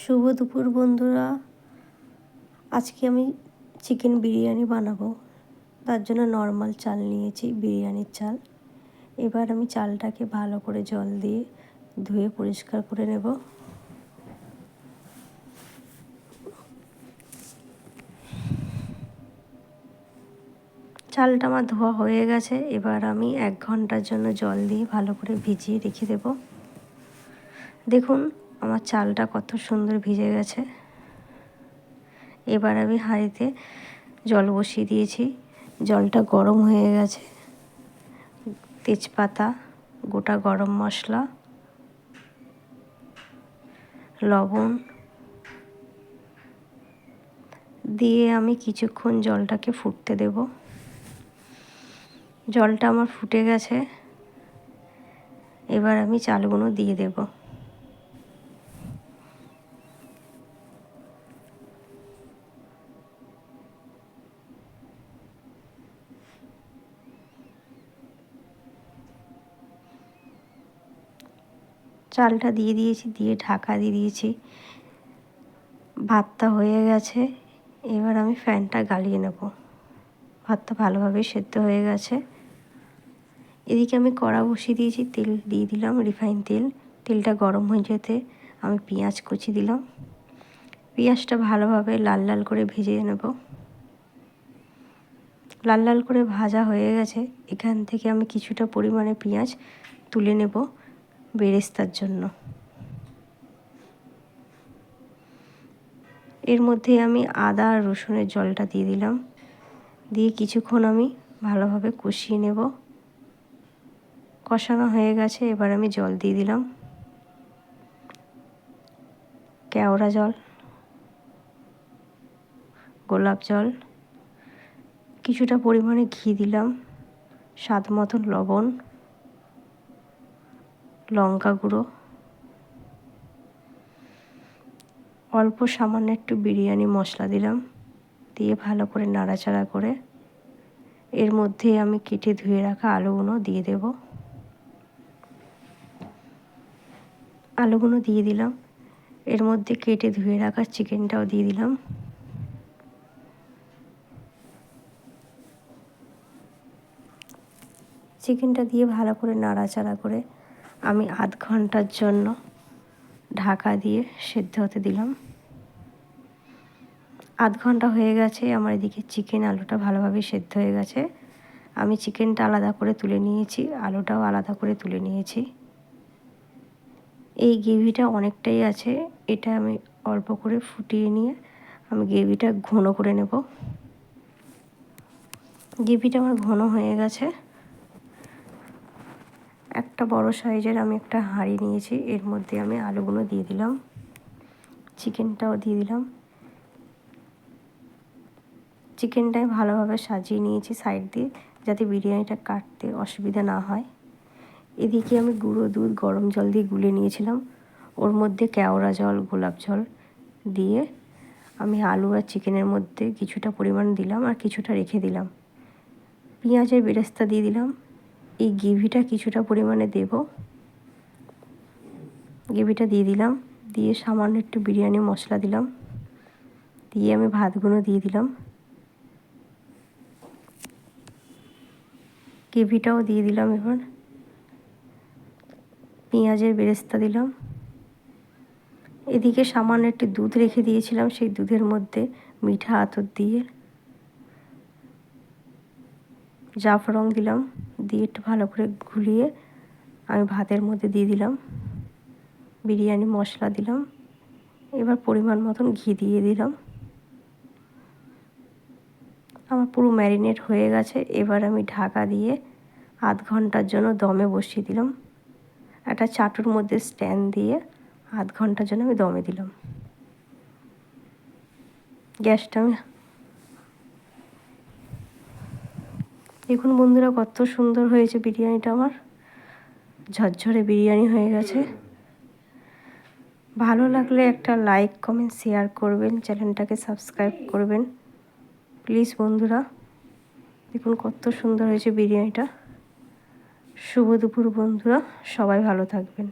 শুভ দুপুর বন্ধুরা। আজকে আমি চিকেন বিরিয়ানি বানাবো। তার জন্য নর্মাল চাল নিয়েছি, বিরিয়ানির চাল। এবার আমি চালটাকে ভালো করে জল দিয়ে ধুয়ে পরিষ্কার করে নেব। চালটা আমার ধোয়া হয়ে গেছে। এবার আমি 1 ঘন্টার জন্য জল দিয়ে ভালো করে ভিজিয়ে রেখে দেব। দেখুন আমার চালটা কত সুন্দর ভিজে গেছে। এবার আমি হাঁড়িতে জল বসিয়ে দিয়েছি। জলটা গরম হয়ে গেছে। তেজপাতা, গোটা গরম মশলা, লবণ দিয়ে আমি কিছুক্ষণ জলটাকে ফুটতে দেব। জলটা আমার ফুটে গেছে। এবার আমি চালগুলো দিয়ে দেব। চালটা দিয়ে দিয়েছি, দিয়ে ঢাকা দিয়ে দিয়েছি। ভাতটা হয়ে গেছে। এবার আমি ফ্যানটা গালিয়ে নেব। ভাতটা ভালোভাবে সেদ্ধ হয়ে গেছে। এদিকে আমি কড়া বসিয়ে দিয়েছি, তেল দিয়ে দিলাম, রিফাইন তেল। তেলটা গরম হয়ে যেতে আমি পেঁয়াজ কুচি দিলাম। পেঁয়াজটা ভালোভাবে লাল লাল করে ভেজে নেব। লাল লাল করে ভাজা হয়ে গেছে। এখান থেকে আমি কিছুটা পরিমাণে পেঁয়াজ তুলে নেব বেরেস্তার জন্য। এর মধ্যে আমি আদা আর রসুনের জলটা দিয়ে দিলাম। দিয়ে কিছুক্ষণ আমি ভালোভাবে কষিয়ে নেব। কষানো হয়ে গেছে। এবার আমি জল দিয়ে দিলাম, কেওড়া জল, গোলাপ জল, কিছুটা পরিমাণে ঘি দিলাম, স্বাদ মতন লবণ, লঙ্কা গুঁড়ো, অল্প সামান্য একটু বিরিয়ানি মশলা দিলাম। দিয়ে ভালো করে নাড়াচাড়া করে এর মধ্যে আমি কেটে ধুয়ে রাখা আলুগুলো দিয়ে দেব। আলুগুলো দিয়ে দিলাম। এর মধ্যে কেটে ধুয়ে রাখা চিকেনটাও দিয়ে দিলাম। চিকেনটা দিয়ে ভালো করে নাড়াচাড়া করে আমি আধ ঘন্টার জন্য ঢাকা দিয়ে সেদ্ধ হতে দিলাম। আধ ঘন্টা হয়ে গেছে। আমার এদিকে চিকেন আলুটা ভালোভাবে সেদ্ধ হয়ে গেছে। আমি চিকেনটা আলাদা করে তুলে নিয়েছি, আলুটাও আলাদা করে তুলে নিয়েছি। এই গ্রেভিটা অনেকটাই আছে। এটা আমি অল্প করে ফুটিয়ে নিয়ে আমি গ্রেভিটা ঘন করে নেব। গ্রেভিটা আমার ঘন হয়ে গেছে। একটা বড় সাইজের আমি একটা হাঁড়ি নিয়েছি। এর মধ্যে আমি আলুগুলো দিয়ে দিলাম, চিকেনটাও দিয়ে দিলাম। চিকেনটাই ভালোভাবে সাজিয়ে নিয়েছি সাইড দিয়ে, যাতে বিরিয়ানিটা কাটতে অসুবিধা না হয়। এদিকে আমি গুঁড়ো দুধ গরম জল দিয়ে গুলে নিয়েছিলাম। ওর মধ্যে কেওড়া জল, গোলাপ জল দিয়ে আমি আলু আর চিকেনের মধ্যে কিছুটা পরিমাণ দিলাম আর কিছুটা রেখে দিলাম। পেঁয়াজের বেরেস্তা দিয়ে দিলাম। এই গ্রেভিটা কিছুটা পরিমাণে দেব। গ্রেভিটা দিয়ে দিলাম। দিয়ে সামান্য একটু বিরিয়ানি মশলা দিলাম। দিয়ে আমি ভাতগুলো দিয়ে দিলাম। গ্রেভিটাও দিয়ে দিলাম। এবার পেঁয়াজের বেরেস্তা দিলাম। এদিকে সামান্য একটু দুধ রেখে দিয়েছিলাম, সেই দুধের মধ্যে মিঠা আতর দিয়ে জাফরং দিলাম। দিয়ে একটু ভালো করে ঘুরিয়ে আমি ভাতের মধ্যে দিয়ে দিলাম। বিরিয়ানি মশলা দিলাম। এবার পরিমাণ মতন ঘি দিয়ে দিলাম। আমার পুরো ম্যারিনেট হয়ে গেছে। এবার আমি ঢাকা দিয়ে আধ ঘন্টার জন্য দমে বসিয়ে দিলাম। একটা চাটুর মধ্যে স্ট্যান্ড দিয়ে আধ ঘন্টার জন্য আমি দমে দিলাম। গ্যাসটা আমি দেখুন বন্ধুরা, কত সুন্দর হয়েছে বিরিয়ানিটা। আমার ঝরঝরে বিরিয়ানি হয়ে গেছে। ভালো লাগলে একটা লাইক, কমেন্ট, শেয়ার করবেন, চ্যানেলটাকে সাবস্ক্রাইব করবেন প্লিজ বন্ধুরা। দেখুন কত সুন্দর হয়েছে বিরিয়ানিটা। শুভ দুপুর বন্ধুরা, সবাই ভালো থাকবেন।